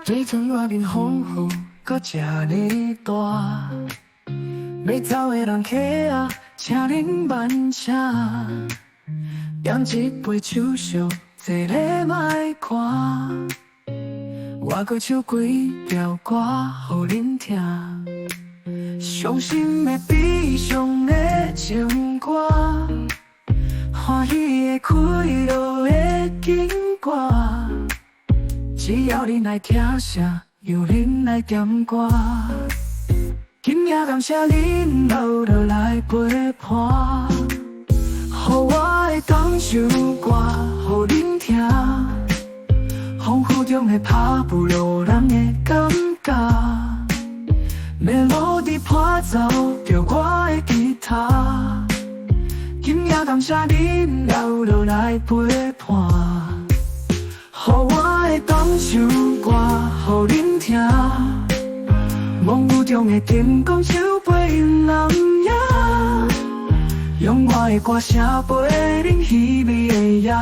水床外面风雨，搁这呢大。要走的人客啊，请恁慢车。点一杯酒烧，坐咧莫看。我搁唱几条歌，互恁听。伤心的悲伤的情歌，欢喜的快乐的经过。只要恁来听声，由恁来点歌。今夜感谢恁留落来陪伴，予我会当首歌，予恁听。风雨中的拍不落人的感觉，melody伴奏着我的吉他。今夜感谢恁留落来陪伴，予我会当首歌，予恁听。梦雨中的天公手背人影，用我的歌声陪恁稀微的夜，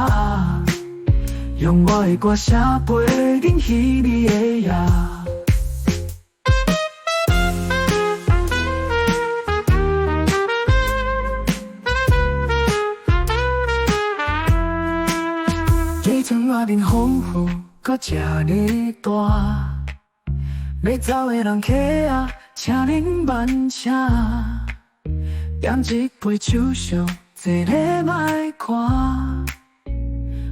用我的歌声陪恁稀微的夜。水床外面风雨，搁这呢大。要走的人客啊，请恁慢车。点一杯酒烧，坐咧莫看。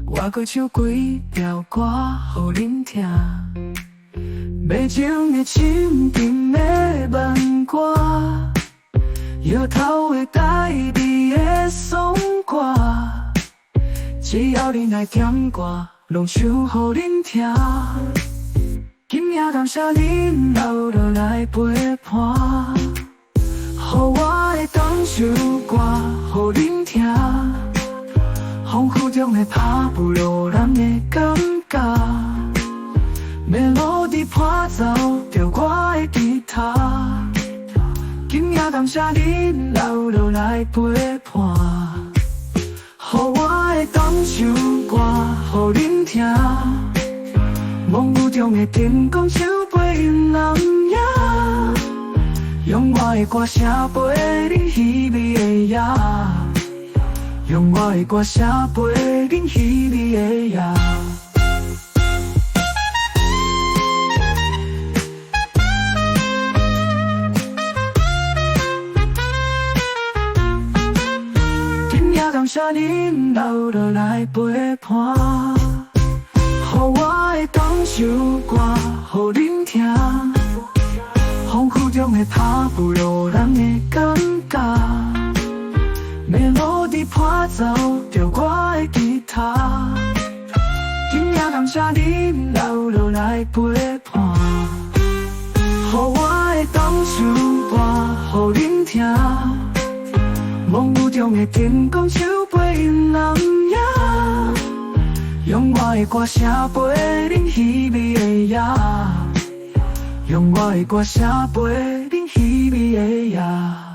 我搁唱几条歌，互恁听。美情的深沉的慢歌，摇头的带美的爽歌。只要恁来点歌，拢唱互恁听。今夜感谢恁留落来陪伴，予我会当首歌，予恁听。风雨中的拍不落人的感觉， melody 伴奏着我的吉他。今夜感谢恁留落来陪伴，予我会当首歌，予恁听。梦雨中的天公手背人影，用我的歌声陪恁稀微的夜，用我的歌声陪恁稀微的夜。今夜感谢恁留落来陪伴，予我会当首歌，予恁听。风雨中的拍不落人的感觉， melody 伴奏着我的吉他。今夜感谢恁留落来陪伴，予我会当首歌，予恁听。梦雨中的天公手背人影，用我的歌声陪恁稀微的夜，用我的歌声陪恁稀微的夜。